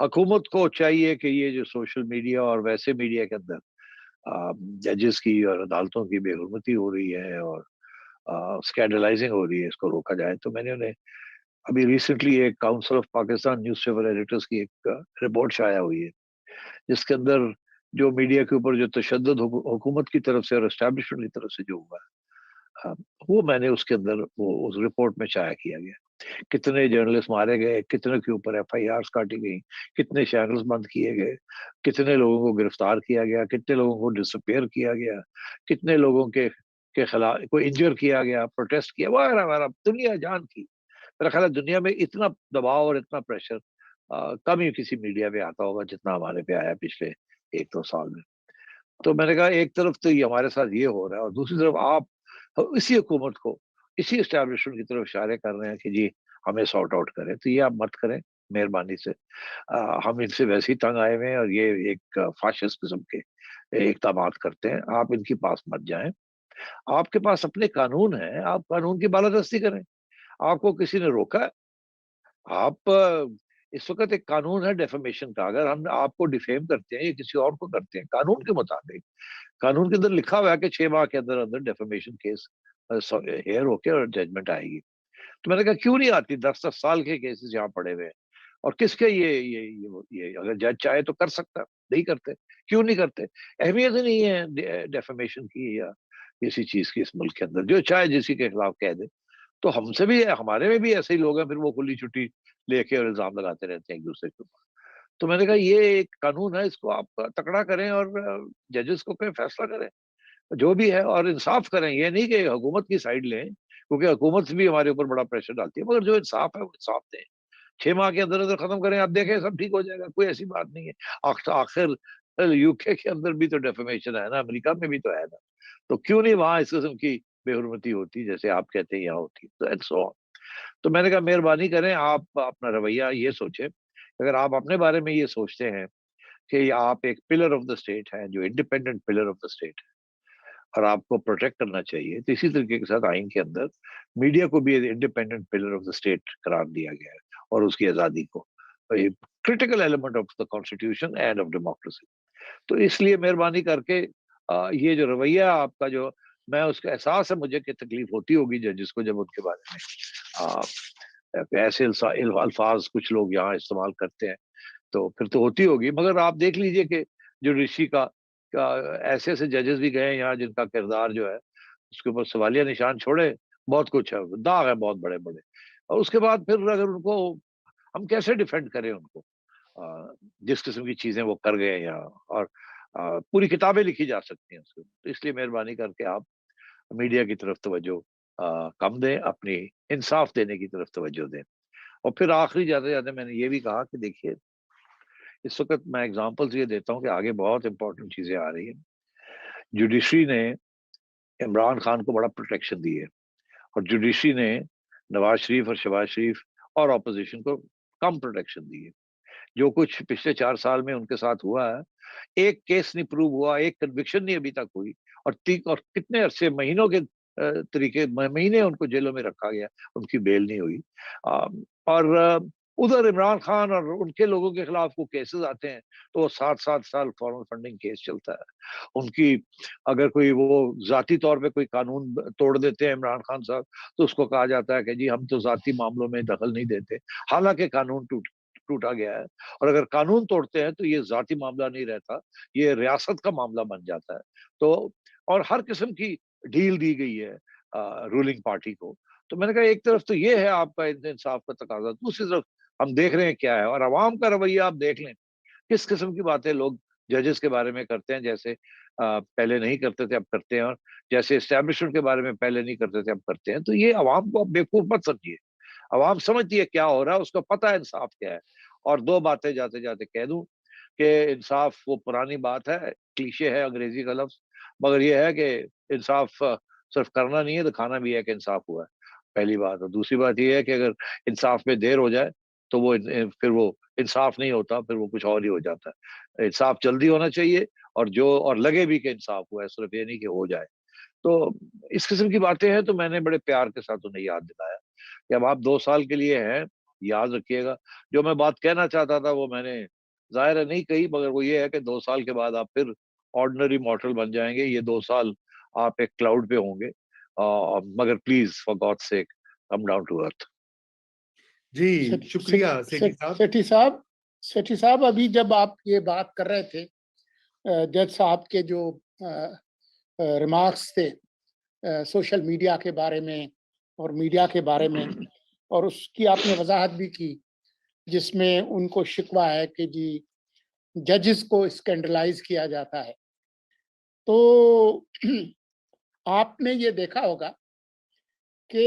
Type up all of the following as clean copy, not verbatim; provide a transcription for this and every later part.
हुकूमत को चाहिए कि ये जो सोशल मीडिया और वैसे मीडिया के अंदर जजेस की और अदालतों की बेहुरमती हो रही है और स्कैंडलाइजिंग हो रही है, इसको रोका जाए। तो मैंने उन्हें अभी रिसेंटली एक council of Pakistan newspaper editors की एक रिपोर्ट शाया हुई है, जिसके अंदर जो मीडिया के ऊपर जो तशद्दुद हुकूमत की तरफ से और एस्टैब्लिशमेंट की तरफ से जो हुआ है, वो मैंने उसके अंदर वो उस रिपोर्ट में शाया किया गया। कितने जर्नलिस्ट मारे गए, कितने के ऊपर एफआईआर काटी गई, कितने चैनल्स बंद किए गए, कितने लोगों को गिरफ्तार किया गया, कितने लोगों को डिसअपेयर किया गया, कितने लोगों के खिलाफ कोई इंजर किया गया, प्रोटेस्ट किया, वगैरह वगैरह, दुनिया जान की। मेरा ख्याल है दुनिया में इतना दबाव और इतना प्रेशर कम ही किसी मीडिया पे आता होगा जितना हमारे पे आया पिछले 1-2 साल में। तो मैंने कहा एक तरफ तो ये हमारे साथ ये हो रहा है और दूसरी तरफ आप इसी हुकूमत को, इसी एस्टैब्लिशमेंट की तरफ इशारे कर रहे हैं कि जी हमें सॉर्ट आउट करें। तो ये आप मत करें मेहरबानी से। हम इनसे वैसे ही तंग आए हुए हैं और ये एक फाशिस्ट किस्म के इकदामात करते हैं, आप इनके पास मत जाएं। आपके पास अपने कानून हैं, आप कानून की बालादस्ती करें। आपको किसी ने रोका है? आप इस वक्त एक कानून है डेफेमेशन का, अगर हम आपको डिफेम करते हैं या किसी और को करते हैं कानून के मुताबिक, कानून के अंदर लिखा हुआ है कि 6 माह के अंदर अंदर डेफेमेशन केस हेयर होके और जजमेंट आएगी। तो मैंने कहा क्यों नहीं आती? 10-10 साल के केसेस यहाँ पड़े हुए हैं और किसके ये अगर जज चाहे तो कर सकता, नहीं करते। क्यों नहीं करते? अहमियत ही नहीं है डेफेमेशन की या किसी चीज की इस मुल्क के अंदर, जो चाहे जिसी के खिलाफ कह दे। तो हमसे भी, हमारे में भी ऐसे ही लोग हैं, फिर वो खुली छुट्टी लेके और इल्जाम लगाते रहते हैं एक दूसरे के ऊपर। तो मैंने कहा ये एक कानून है, इसको आप तकड़ा करें और जजेस को पे फैसला करें जो भी है, और इंसाफ करें। ये नहीं कि हुकूमत की साइड लें, क्योंकि हुकूमत भी हमारे ऊपर बड़ा प्रेशर डालती है, मगर जो इंसाफ है वो इंसाफ दें। 6 माह के अंदर अंदर खत्म करें, आप देखें सब ठीक हो जाएगा, कोई ऐसी बात नहीं है। आखिर यूके के अंदर भी तो डेफेमेशन है ना, अमेरिका में भी तो है ना। तो क्यों नहीं वहां इस किस्म की बेहुरमती होती जैसे आप कहते हैं यहाँ होती? तो एंड सो ऑन। तो मैंने कहा मेहरबानी करें, आप अपना रवैया ये सोचें, अगर आप अपने बारे में ये सोचते हैं कि आप एक पिलर ऑफ द स्टेट हैं, जो independent pillar of the state है और आपको प्रोटेक्ट करना चाहिए, तो इसी तरीके के साथ आइन के अंदर मीडिया को भी independent pillar of the state करार दिया गया है और उसकी आज़ादी को critical element of the constitution end of democracy. तो इसलिए मेहरबानी करके ये जो रवैया आपका, जो मैं उसका एहसास है मुझे कि तकलीफ होती होगी जजिस को जब उनके बारे में ऐसे अल्फाज कुछ लोग यहाँ इस्तेमाल करते हैं, तो फिर तो होती होगी। मगर आप देख लीजिए कि जुडिशरी का ऐसे ऐसे जजेस भी गए हैं यहाँ जिनका किरदार जो है उसके ऊपर सवालिया निशान छोड़े, बहुत कुछ है, दाग है बहुत बड़े बड़े। और उसके बाद फिर अगर उनको हम कैसे डिफेंड करें उनको, जिस किस्म की चीजें वो कर गए हैं यहाँ, और पूरी किताबें लिखी जा सकती हैं उसके। तो इसलिए मेहरबानी करके आप मीडिया की तरफ तवज्जो कम दें, अपनी इंसाफ देने की तरफ तवज्जो दें। और फिर आखिरी जाते जाते मैंने ये भी कहा कि देखिए इस वक्त मैं एग्जांपल्स ये देता हूँ कि आगे बहुत इंपॉर्टेंट चीजें आ रही हैं। जुडिशरी ने इमरान खान को बड़ा प्रोटेक्शन दी है और जुडिशरी ने नवाज शरीफ और शहबाज शरीफ और अपोजिशन को कम प्रोटेक्शन दी है। जो कुछ पिछले 4 साल में उनके साथ हुआ है, एक केस नहीं प्रूव हुआ, एक कन्विक्शन नहीं अभी तक हुई, और कितने अरसे, महीनों के तरीके महीने उनको जेलों में रखा गया, उनकी बेल नहीं हुई। और उधर इमरान खान और उनके लोगों के खिलाफ को केसेस आते हैं तो वो 7-7 साल फॉरेन फंडिंग केस चलता है उनकी। अगर कोई वो जाती तौर पे कोई कानून तोड़ देते हैं इमरान खान साहब, तो उसको कहा जाता है कि जी हम तो जाती मामलों में दखल नहीं देते, हालांकि कानून टूटा गया है। और अगर कानून तोड़ते हैं तो ये जाती मामला नहीं रहता, ये रियासत का मामला बन जाता है। तो और हर किस्म की ढील दी गई है रूलिंग पार्टी को। तो मैंने कहा एक तरफ तो ये है आपका इंसाफ का तकाजा, दूसरी तरफ हम देख रहे हैं क्या है, और अवाम का रवैया आप देख लें, किस किस्म की बातें लोग जजेस के बारे में करते हैं, जैसे पहले नहीं करते थे अब करते हैं, और जैसे एस्टेब्लिशमेंट के बारे में पहले नहीं करते थे अब करते हैं। तो ये अवाम को आप बेवकूफ मत समझिए, अवाम समझती है क्या हो रहा है, उसको पता है इंसाफ क्या है। और दो बातें जाते जाते कह दूं कि इंसाफ वो पुरानी बात है, क्लीशे है अंग्रेजी का लफ्ज, मगर ये है कि इंसाफ सिर्फ करना नहीं है, दिखाना भी है कि इंसाफ हुआ है, पहली बात। और दूसरी बात ये है कि अगर इंसाफ में देर हो जाए तो वो फिर वो इंसाफ नहीं होता, फिर वो कुछ और ही हो जाता है। इंसाफ जल्दी होना चाहिए, और लगे भी कि इंसाफ हुआ है, सिर्फ ये नहीं कि हो जाए। तो इस किस्म की बातें हैं, तो मैंने बड़े प्यार के साथ उन्हें याद दिलाया कि अब आप 2 साल के लिए हैं, یاد رکھیے گا جو میں بات کہنا چاہتا تھا وہ میں نے ظاہر ہے نہیں کہی، مگر وہ یہ ہے کہ 2 سال کے بعد آپ پھر آرڈنری مارٹل بن جائیں گے. یہ 2 سال آپ ایک کلاؤڈ پہ ہوں گے، مگر please for God sake come down to earth. جی شکریہ سیٹھی صاحب. سیٹھی صاحب ابھی جب آپ یہ بات کر رہے تھے جج صاحب کے جو ریمارکس تھے سوشل میڈیا کے بارے میں اور میڈیا کے بارے میں، اور اس کی آپ نے وضاحت بھی کی جس میں ان کو شکوہ ہے کہ جی ججز کو اسکینڈلائز کیا جاتا ہے، تو آپ نے یہ دیکھا ہوگا کہ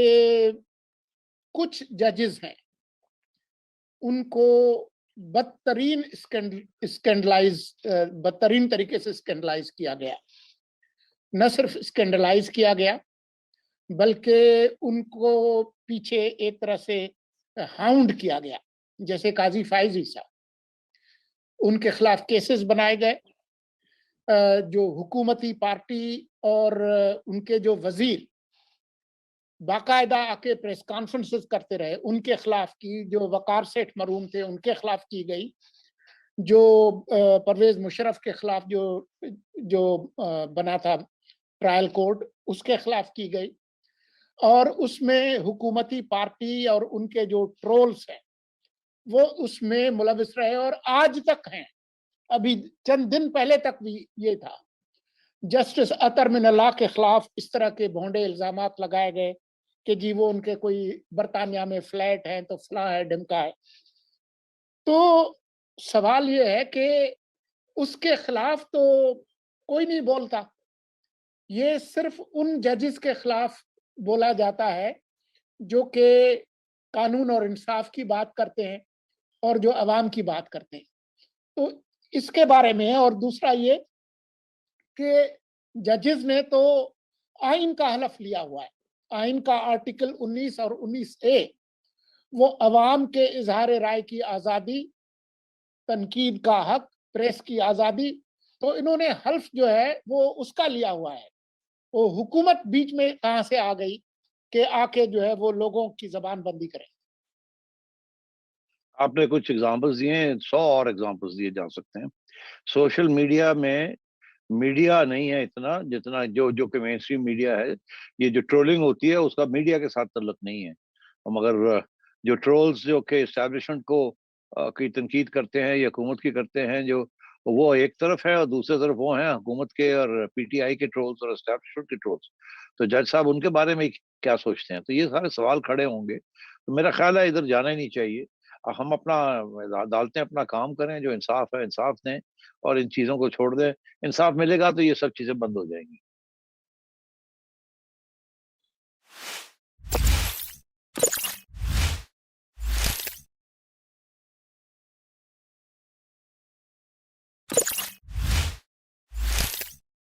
کچھ ججز ہیں ان کو بدترین طریقے سے اسکینڈلائز کیا گیا. نہ صرف اسکینڈلائز کیا گیا بلکہ ان کو پیچھے ایک طرح سے ہاؤنڈ کیا گیا. جیسے قاضی فائزی صاحب، ان کے خلاف کیسز بنائے گئے. جو حکومتی پارٹی اور ان کے جو وزیر باقاعدہ آ کے پریس کانفرنسز کرتے رہے، ان کے خلاف کی. جو وقار سیٹھ مرحوم تھے ان کے خلاف کی گئی. جو پرویز مشرف کے خلاف جو بنا تھا ٹرائل کورٹ، اس کے خلاف کی گئی. اور اس میں حکومتی پارٹی اور ان کے جو ٹرولز ہیں وہ اس میں ملوث رہے اور آج تک ہیں. ابھی چند دن پہلے تک بھی یہ تھا. جسٹس اطہر من اللہ کے خلاف اس طرح کے بھونڈے الزامات لگائے گئے کہ جی وہ ان کے کوئی برطانیہ میں فلیٹ ہیں تو فلاں ہے ڈمکا ہے. تو سوال یہ ہے کہ اس کے خلاف تو کوئی نہیں بولتا. یہ صرف ان ججز کے خلاف بولا جاتا ہے جو کہ قانون اور انصاف کی بات کرتے ہیں اور جو عوام کی بات کرتے ہیں. تو اس کے بارے میں. اور دوسرا یہ کہ ججز نے تو آئین کا حلف لیا ہوا ہے. آئین کا آرٹیکل 19 اور 19A وہ عوام کے اظہار رائے کی آزادی، تنقید کا حق، پریس کی آزادی. تو انہوں نے حلف جو ہے وہ اس کا لیا ہوا ہے. وہ حکومت بیچ میں کہاں سے آ گئی کہ آ کے جو ہے وہ لوگوں کی زبان بندی کرے. آپ نے کچھ ایگزامپلس دیے ہیں، 100 اور ایگزامپلس دیے جا سکتے ہیں. سوشل میڈیا میں میڈیا نہیں ہے اتنا جتنا جو کہ مین اسٹریم میڈیا ہے. یہ جو ٹرولنگ ہوتی ہے اس کا میڈیا کے ساتھ تعلق نہیں ہے، مگر جو ٹرولز جو کہ اسٹیبلشمنٹ کو کی تنقید کرتے ہیں یا حکومت کی کرتے ہیں، جو وہ ایک طرف ہے، اور دوسرے طرف وہ ہیں حکومت کے اور پی ٹی آئی کے ٹرولز اور اسٹیبلشمنٹ کے ٹرولز. تو جج صاحب ان کے بارے میں کیا سوچتے ہیں؟ تو یہ سارے سوال کھڑے ہوں گے. تو میرا خیال ہے ادھر جانا ہی نہیں چاہیے. ہم اپنا عدالتیں اپنا کام کریں، جو انصاف ہے انصاف دیں اور ان چیزوں کو چھوڑ دیں. انصاف ملے گا تو یہ سب چیزیں بند ہو جائیں گی.